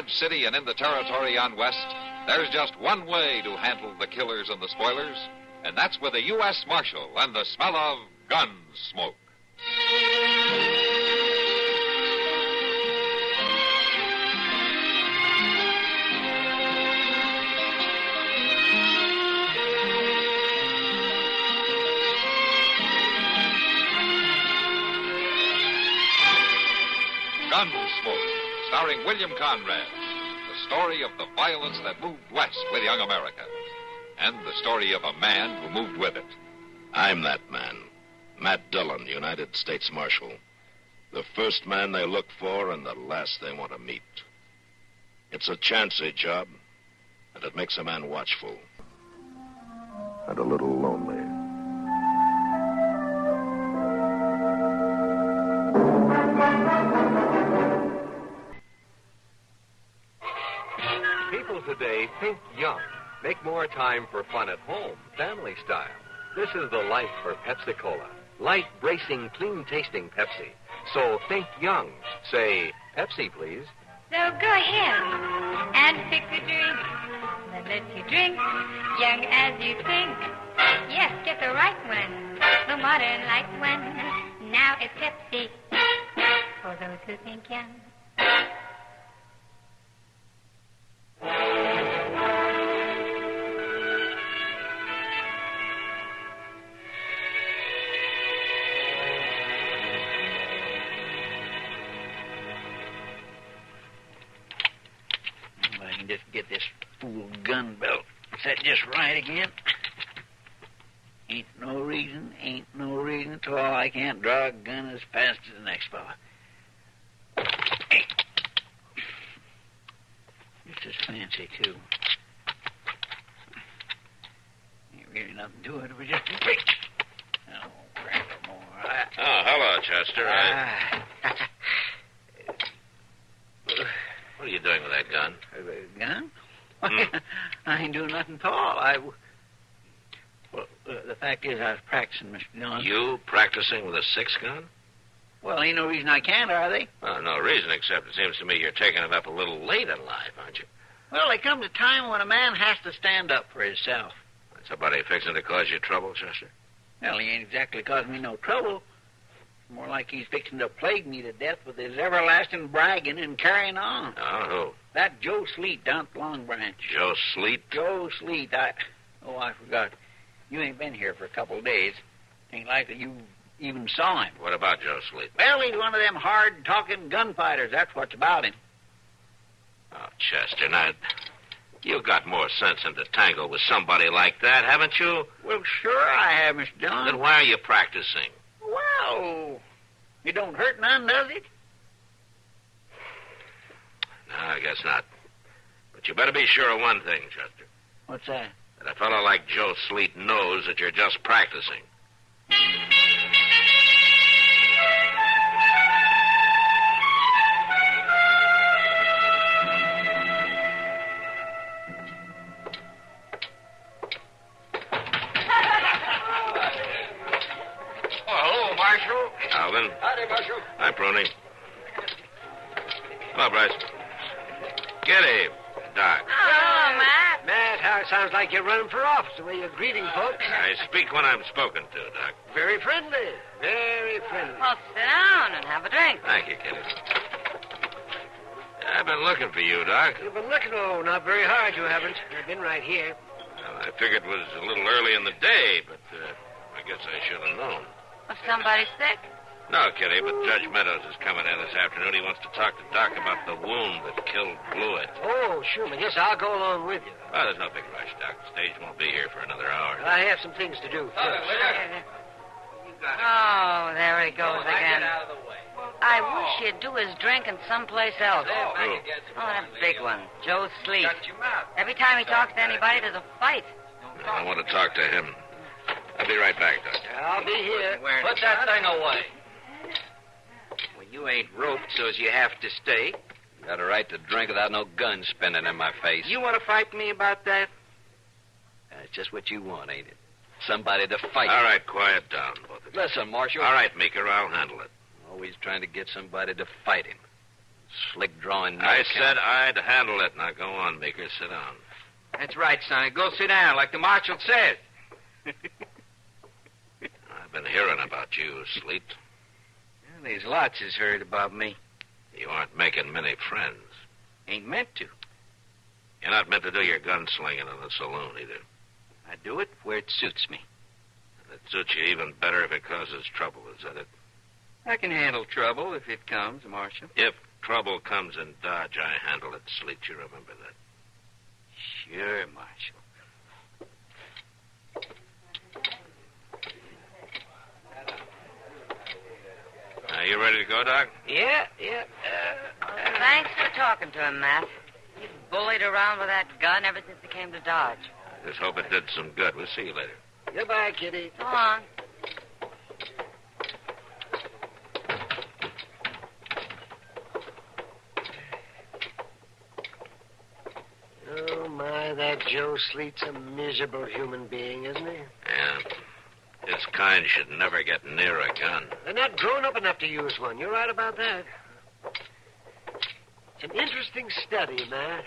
Dodge City and in the territory on west, there's just one way to handle the killers and the spoilers, and that's with a U.S. Marshal and the smell of Gunsmoke. Gunsmoke, starring William Conrad, the story of the violence that moved west with young America, and the story of a man who moved with it. I'm that man, Matt Dillon, United States Marshal. The first man they look for and the last they want to meet. It's a chancy job, and it makes a man watchful. And a little lonely. People today think young, make more time for fun at home, family style. This is the life for Pepsi-Cola. Light, bracing, clean-tasting Pepsi. So think young. Say, Pepsi, please. So go ahead and pick a drink that lets you drink young as you think. Yes, get the right one, the modern light one. Now it's Pepsi for those who think young. Just get this fool gun belt set just right again. Ain't no reason at all I can't draw a gun as fast as the next fella. Hey. Just as fancy, too. Ain't really nothing to it. We're just quick. Oh, grab a more. Oh, hello, Chester. What are you doing with that gun? Gun? I ain't doing nothing at all. The fact is I was practicing, Mr. Dillon. You practicing with a 6-gun? Well, ain't no reason I can't, are they? Well, no reason, except it seems to me you're taking it up a little late in life, aren't you? Well, there comes a time when a man has to stand up for himself. Somebody fixing to cause you trouble, Chester? Well, he ain't exactly causing me no trouble. More like he's fixing to plague me to death with his everlasting bragging and carrying on. Oh, who? That Joe Sleet down at Long Branch. Joe Sleet? Joe Sleet. I forgot. You ain't been here for a couple of days. Ain't likely you even saw him. What about Joe Sleet? Well, he's one of them hard-talking gunfighters. That's what's about him. Oh, Chester, now, you've got more sense than to tangle with somebody like that, haven't you? Well, sure I have, Mr. Dillon. Then why are you practicing? Well, it don't hurt none, does it? No, I guess not. But you better be sure of one thing, Chester. What's that? That a fellow like Joe Sleet knows that you're just practicing. Alvin. Howdy, Marshal. Hi, Proney. Hello, Bryce. Giddy, Doc. Oh, Matt. Matt, how it sounds like you're running for office, the way you're greeting folks. I speak when I'm spoken to, Doc. Very friendly. Very friendly. Well, sit down and have a drink. Thank you, Kitty. I've been looking for you, Doc. You've been looking, oh, not very hard, you haven't. I've been right here. Well, I figured it was a little early in the day, but I guess I should have known. Was somebody sick? No, Kitty, but Judge Meadows is coming in this afternoon. He wants to talk to Doc about the wound that killed Blewett. Oh, sure. I guess I'll go along with you. Well, there's no big rush, Doc. The stage won't be here for another hour. I have some things to do first. Oh, there he goes again. I wish he'd do his drinking someplace else. Oh, that big one, Joe Sleet. Every time he talks to anybody, there's a fight. I want to talk to him. I'll be right back, Doc. I'll be here. Put that thing away. Well, you ain't roped so's you have to stay. Got a right to drink without no gun spinning in my face. You want to fight me about that? That's just what you want, ain't it? Somebody to fight. All right, quiet down, both of you. Listen, Marshal. All right, Meeker, I'll handle it. Always trying to get somebody to fight him. Slick drawing. I said I'd handle it. Now, go on, Meeker. Sit down. That's right, Sonny. Go sit down, like the marshal says. I've been hearing about you, Sleet. Well, there's lots has heard about me. You aren't making many friends. Ain't meant to. You're not meant to do your gunslinging in the saloon, either. I do it where it suits me. And it suits you even better if it causes trouble, is that it? I can handle trouble if it comes, Marshal. If trouble comes in Dodge, I handle it, Sleet. You remember that. Sure, Marshal. Are you ready to go, Doc? Yeah. Thanks for talking to him, Matt. He's bullied around with that gun ever since he came to Dodge. Just hope it did some good. We'll see you later. Goodbye, Kitty. So long. Oh, my, that Joe Sleet's a miserable human being, isn't he? Yeah. His kind should never get near a gun. They're not grown up enough to use one. You're right about that. It's an interesting study, Matt.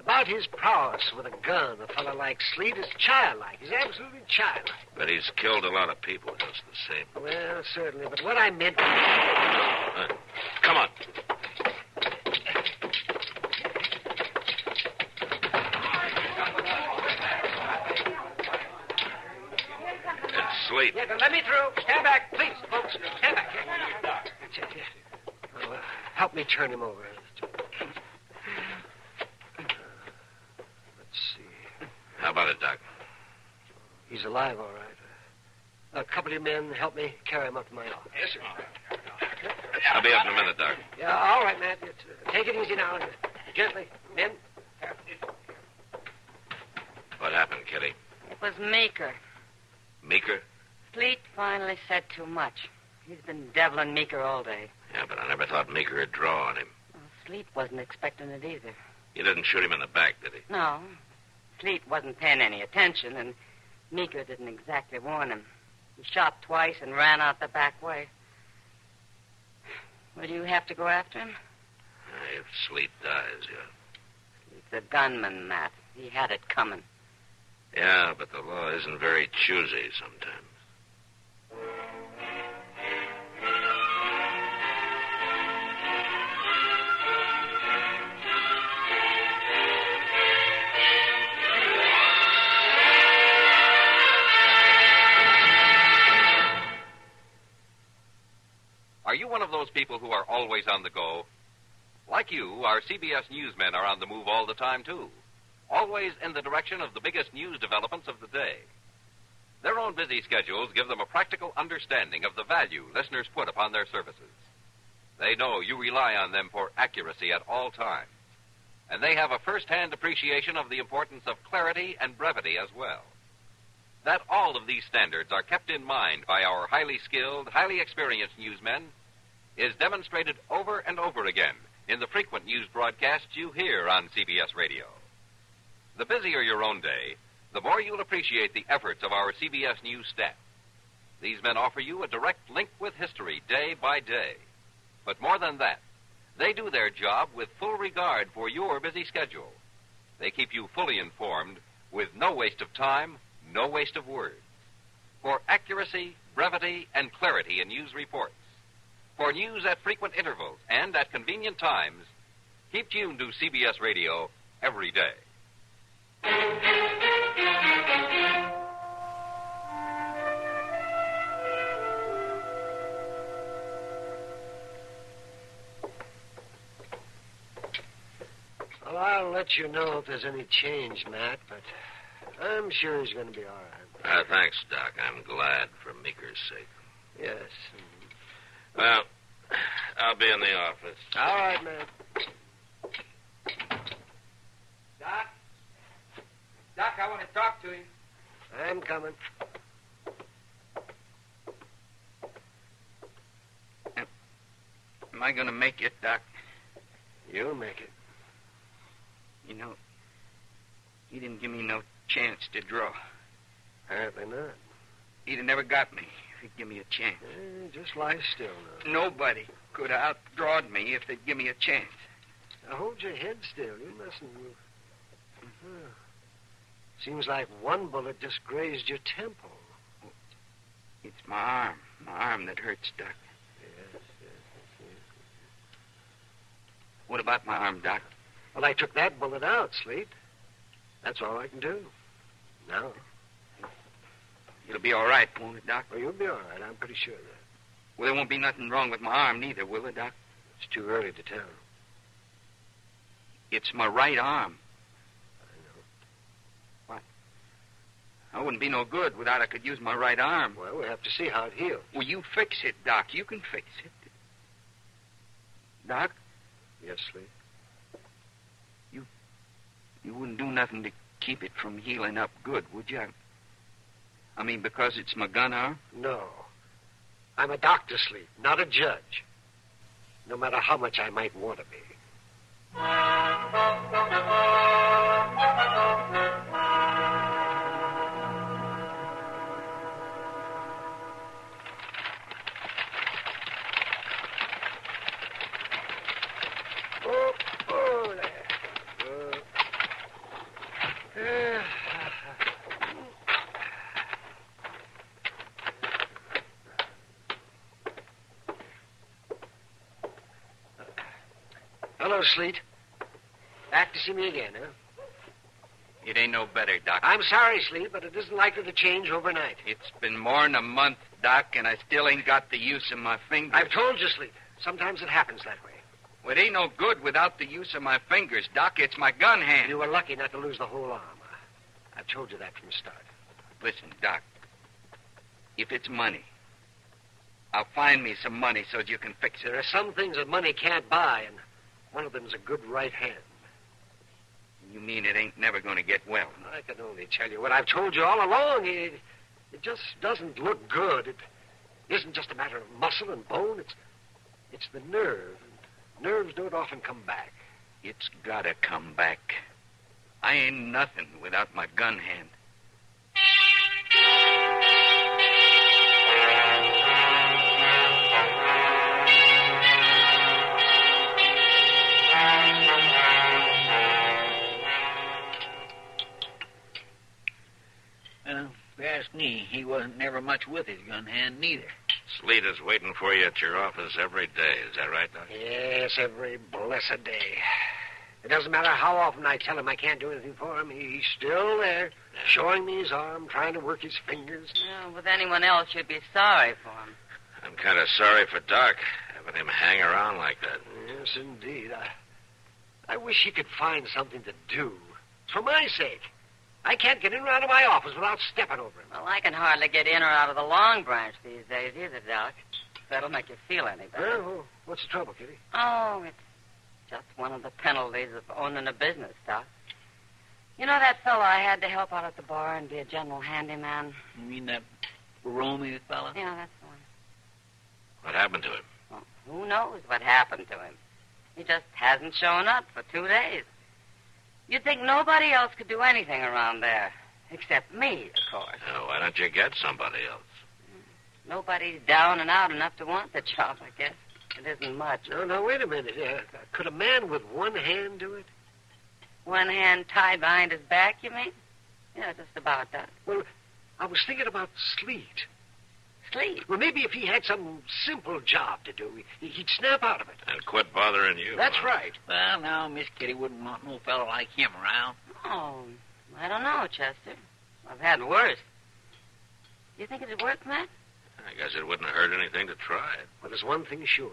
About his prowess with a gun, a fellow like Sleet is childlike. He's absolutely childlike. But he's killed a lot of people just the same. Well, certainly, but what I meant... Come on. It's Sleet. Yeah, let me through. Stand back, please, folks. Stand back. Oh, help me turn him over. Let's see. How about it, Doc? He's alive, all right. A couple of men help me carry him up to my office. Yes, sir. I'll be up in a minute, Doc. Yeah, all right, Matt. Take it easy now. Gently. Men. What happened, Kitty? It was Meeker. Meeker? Sleet finally said too much. He's been deviling Meeker all day. Yeah, but I never thought Meeker would draw on him. Well, Sleet wasn't expecting it either. You didn't shoot him in the back, did he? No. Sleet wasn't paying any attention, and Meeker didn't exactly warn him. He shot twice and ran out the back way. Will you have to go after him? If Sleet dies, yeah. Sleet's a gunman, Matt. He had it coming. Yeah, but the law isn't very choosy sometimes. Are you one of those people who are always on the go? Like you, our CBS newsmen are on the move all the time, too. Always in the direction of the biggest news developments of the day. Their own busy schedules give them a practical understanding of the value listeners put upon their services. They know you rely on them for accuracy at all times. And they have a first-hand appreciation of the importance of clarity and brevity as well. That all of these standards are kept in mind by our highly skilled, highly experienced newsmen is demonstrated over and over again in the frequent news broadcasts you hear on CBS Radio. The busier your own day, the more you'll appreciate the efforts of our CBS News staff. These men offer you a direct link with history day by day. But more than that, they do their job with full regard for your busy schedule. They keep you fully informed with no waste of time, no waste of words. For accuracy, brevity, and clarity in news reports. For news at frequent intervals and at convenient times, keep tuned to CBS Radio every day. Well, I'll let you know if there's any change, Matt, but I'm sure he's going to be all right. Thanks, Doc. I'm glad for Meeker's sake. Yes. Well, I'll be in the office. All right, man. Doc, I want to talk to you. I'm coming. Am I going to make it, Doc? You'll make it. You know, you didn't give me no chance to draw. Apparently not. He'd have never got me. they'd give me a chance. Just lie still now. Nobody could have outdrawed me if they'd give me a chance. Now hold your head still. You mustn't move. Seems like one bullet just grazed your temple. It's my arm that hurts, Doc. Yes. What about my arm, Doc? Well, I took that bullet out, Sleet. That's all I can do. Now. It'll be all right, won't it, Doc? Well, you'll be all right. I'm pretty sure of that. Well, there won't be nothing wrong with my arm neither, will it, Doc? It's too early to tell. It's my right arm. I know. What? I wouldn't be no good without I could use my right arm. Well, we'll have to see how it heals. Well, you fix it, Doc. You can fix it. Doc? Yes, Sleet. You wouldn't do nothing to keep it from healing up good, would you? I mean, because it's my gun arm? No. I'm a doctor, Sleet, not a judge. No matter how much I might want to be. Hello, Sleet. Back to see me again, huh? It ain't no better, Doc. I'm sorry, Sleet, but it isn't likely to change overnight. It's been more'n a month, Doc, and I still ain't got the use of my fingers. I've told you, Sleet. Sometimes it happens that way. Well, it ain't no good without the use of my fingers, Doc. It's my gun hand. You were lucky not to lose the whole arm. I've told you that from the start. Listen, Doc. If it's money, I'll find me some money so you can fix it. There are some things that money can't buy, and one of them's a good right hand. You mean it ain't never going to get well? I can only tell you what I've told you all along. It just doesn't look good. It isn't just a matter of muscle and bone. It's the nerve. And nerves don't often come back. It's got to come back. I ain't nothing without my gun hand. Well, if you ask me, he wasn't never much with his gun hand, neither. Sleet is waiting for you at your office every day. Is that right, Doc? Yes, every blessed day. It doesn't matter how often I tell him I can't do anything for him. He's still there, showing me his arm, trying to work his fingers. Yeah, with anyone else, you'd be sorry for him. I'm kind of sorry for Doc, having him hang around like that. Yes, indeed. I wish he could find something to do. It's for my sake. I can't get in or out of my office without stepping over him. Well, I can hardly get in or out of the Long Branch these days either, Doc. If that'll make you feel any better. Well, what's the trouble, Kitty? Oh, it's just one of the penalties of owning a business, Doc. You know that fellow I had to help out at the bar and be a general handyman? You mean that Romeo fella? Yeah, that's the one. What happened to him? Well, who knows what happened to him? He just hasn't shown up for 2 days. You'd think nobody else could do anything around there. Except me, of course. Why don't you get somebody else? Nobody's down and out enough to want the job, I guess. It isn't much. No, wait a minute. Could a man with one hand do it? One hand tied behind his back, you mean? Yeah, just about that. Well, I was thinking about Sleet. Sleet? Well, maybe if he had some simple job to do, he'd snap out of it. And quit bothering you. That's huh? right. Well, now, Miss Kitty wouldn't want no fellow like him around. Oh, I don't know, Chester. I've had worse. You think it'd work, Matt? I guess it wouldn't hurt anything to try it. Well, there's one thing sure.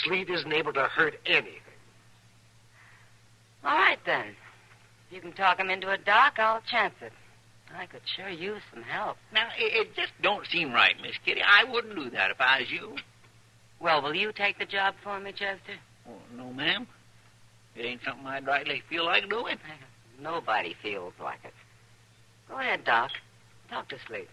Sleet isn't able to hurt anything. All right, then. If you can talk him into a dock, I'll chance it. I could sure use some help. Now, it just don't seem right, Miss Kitty. I wouldn't do that if I was you. Well, will you take the job for me, Chester? Oh, no, ma'am. It ain't something I'd rightly feel like doing. Nobody feels like it. Go ahead, Doc. Talk to Sleet.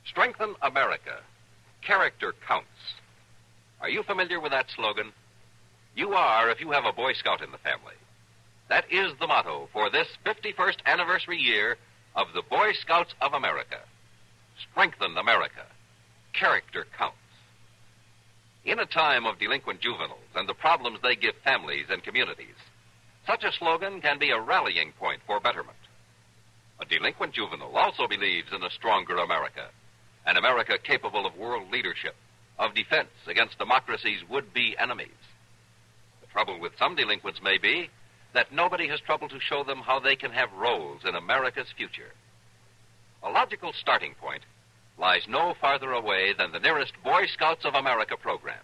Strengthen America. Character counts. Are you familiar with that slogan? You are if you have a Boy Scout in the family. That is the motto for this 51st anniversary year of the Boy Scouts of America. Strengthen America. Character counts. In a time of delinquent juveniles and the problems they give families and communities, such a slogan can be a rallying point for betterment. A delinquent juvenile also believes in a stronger America, an America capable of world leadership, of defense against democracy's would-be enemies. The trouble with some delinquents may be that nobody has troubled to show them how they can have roles in America's future. A logical starting point lies no farther away than the nearest Boy Scouts of America program.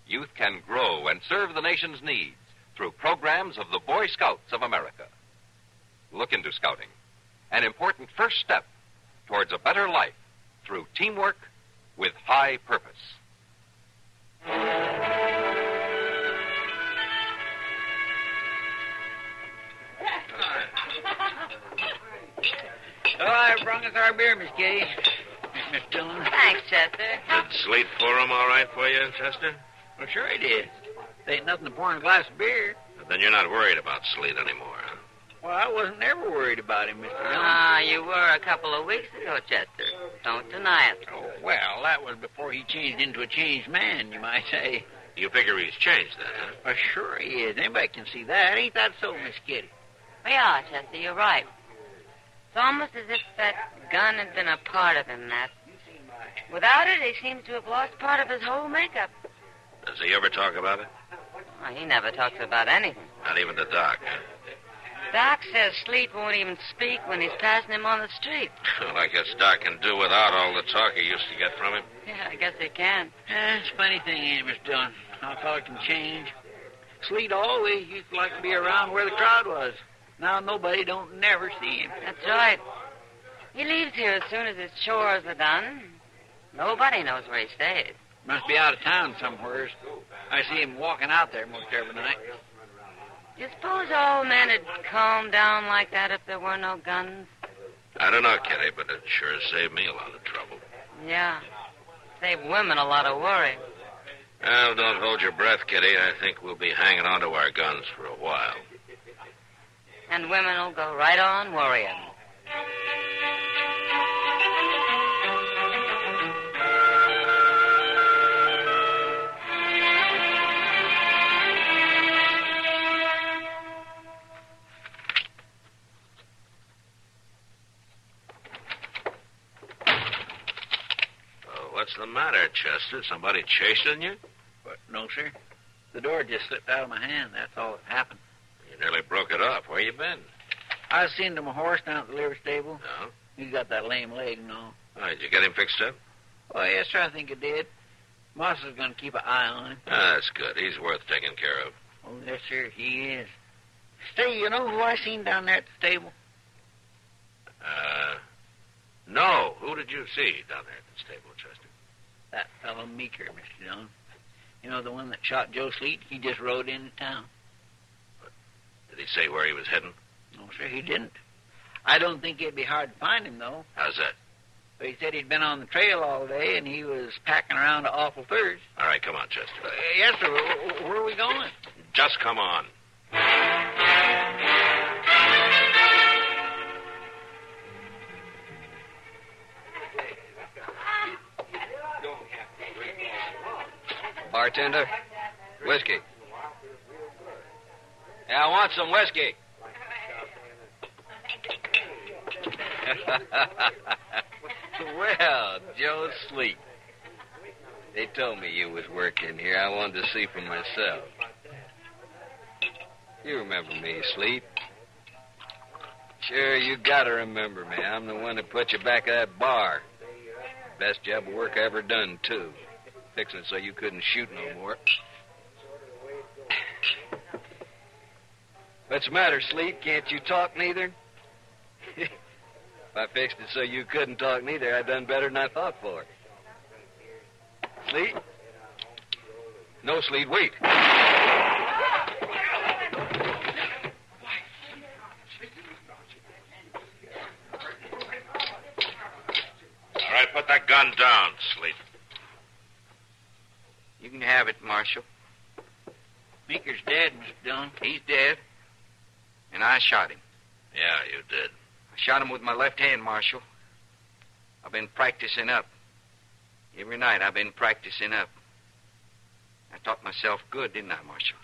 Youth can grow and serve the nation's needs through programs of the Boy Scouts of America. Look into scouting, an important first step towards a better life through teamwork with high purpose. Oh, I brought us our beer, Miss Kitty. Miss Dillon. Thanks, Chester. Did Sleet pour 'em all right for you, Chester? Well, sure he did. There ain't nothing to pour in a glass of beer. Then you're not worried about Sleet anymore, huh? Well, I wasn't ever worried about him, Mr. Dillon. Ah, you were a couple of weeks ago, Chester. Don't deny it. Oh, well, that was before he changed into a changed man, you might say. You figure he's changed then, huh? Well, sure he is. Anybody can see that. Ain't that so, Miss Kitty? Yeah, Chester, you're right. It's almost as if that gun had been a part of him, that. Without it, he seems to have lost part of his whole makeup. Does he ever talk about it? Well, he never talks about anything. Not even to Doc, huh? Doc says Sleet won't even speak when he's passing him on the street. Well, I guess Doc can do without all the talk he used to get from him. Yeah, I guess he can. It's a funny thing, ain't it, Miss Dillon? How a fellow can change. Sleet always used to like to be around where the crowd was. Now nobody don't never see him. That's right. He leaves here as soon as his chores are done. Nobody knows where he stays. Must be out of town somewheres. I see him walking out there most every night. You suppose all men would calm down like that if there were no guns? I don't know, Kitty, but it sure saved me a lot of trouble. Yeah. Save women a lot of worry. Well, don't hold your breath, Kitty. I think we'll be hanging on to our guns for a while. And women will go right on worrying. What's the matter, Chester? Somebody chasing you? But no, sir. The door just slipped out of my hand. That's all that happened. You nearly broke it off. Where you been? I seen to my horse down at the livery stable. No? He's got that lame leg and all. Oh, did you get him fixed up? Oh, yes, sir, I think it did. Moss is going to keep an eye on him. Ah, that's good. He's worth taking care of. Oh, yes, sir, he is. Say, you know who I seen down there at the stable? No. Who did you see down there at the stable, Chester? That fellow Meeker, Mr. Dillon. You know, the one that shot Joe Sleet? He just rode into town. But did he say where he was heading? No, sir, he didn't. I don't think it'd be hard to find him, though. How's that? But he said he'd been on the trail all day, and he was packing around to Awful Thirst. All right, come on, Chester. Yes, sir. Where are we going? Just come on. Bartender, whiskey. Yeah, I want some whiskey. Well, Joe Sleet. They told me you was working here. I wanted to see for myself. You remember me, Sleet? Sure, you gotta remember me. I'm the one that put you back at that bar. Best job of work I ever done, too. Fixing it so you couldn't shoot no more. What's the matter, Sleet? Can't you talk neither? If I fixed it so you couldn't talk neither, I done better than I thought for. Sleet? No, Sleet, wait. All right, put that gun down, Sleet. You can have it, Marshal. Meeker's dead, Mr. Dillon. He's dead. And I shot him. Yeah, you did. I shot him with my left hand, Marshal. I've been practicing up. Every night I've been practicing up. I taught myself good, didn't I, Marshal?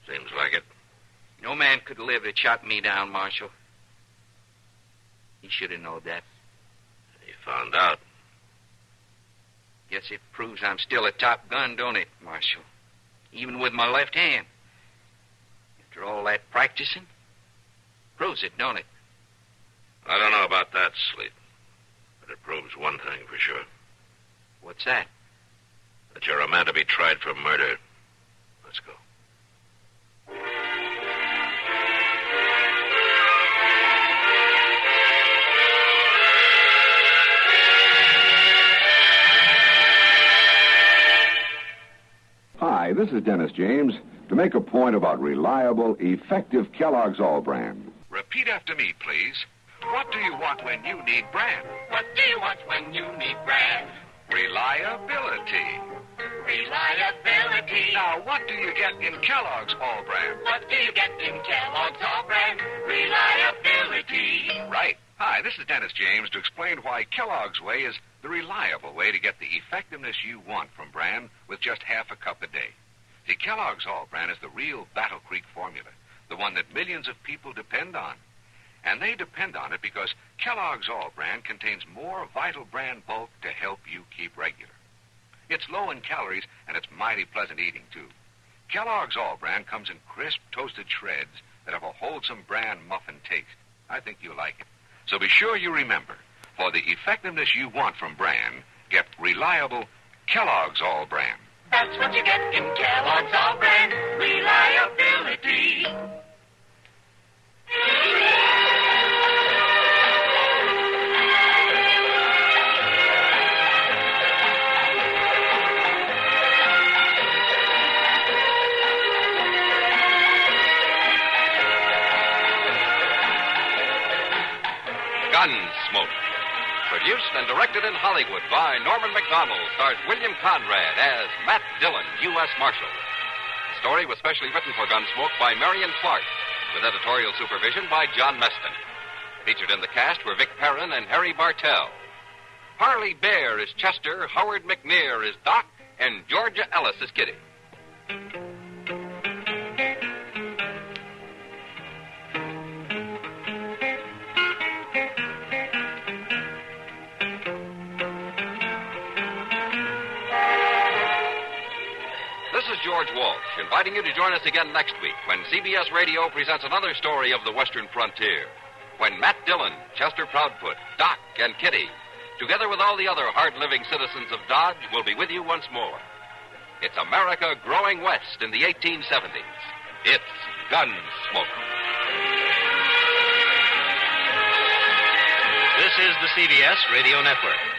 Seems like it. No man could live that shot me down, Marshal. He should have known that. He found out. Guess it proves I'm still a top gun, don't it, Marshal? Even with my left hand. After all that practicing, proves it, don't it? I don't know about that, Sleet. But it proves one thing for sure. What's that? That you're a man to be tried for murder. Let's go. Hi, this is Dennis James to make a point about reliable, effective Kellogg's All Brand. Repeat after me, please. What do you want when you need brand? What do you want when you need brand? Reliability. Reliability. Now, what do you get in Kellogg's All Brand? What do you get in Kellogg's All Brand? Reliability. Right. Hi, this is Dennis James to explain why Kellogg's Way is the reliable way to get the effectiveness you want from brand with just half a cup a day. See, Kellogg's All Brand is the real Battle Creek formula, the one that millions of people depend on. And they depend on it because Kellogg's All Brand contains more vital brand bulk to help you keep regular. It's low in calories, and it's mighty pleasant eating, too. Kellogg's All Brand comes in crisp, toasted shreds that have a wholesome brand muffin taste. I think you'll like it. So be sure you remember, for the effectiveness you want from brand, get reliable Kellogg's All Brand. That's what you get in Kellogg's All Brand. Reliability. Gunsmoke. Produced and directed in Hollywood by Norman Macdonnell, stars William Conrad as Matt Dillon, U.S. Marshal. The story was specially written for Gunsmoke by Marion Clark, with editorial supervision by John Meston. Featured in the cast were Vic Perrin and Harry Bartell. Parley Baer is Chester, Howard McNear is Doc, and Georgia Ellis is Kitty. This is George Walsh, inviting you to join us again next week when CBS Radio presents another story of the Western frontier. When Matt Dillon, Chester Proudfoot, Doc, and Kitty, together with all the other hard-living citizens of Dodge, will be with you once more. It's America growing west in the 1870s. It's Gunsmoke. This is the CBS Radio Network.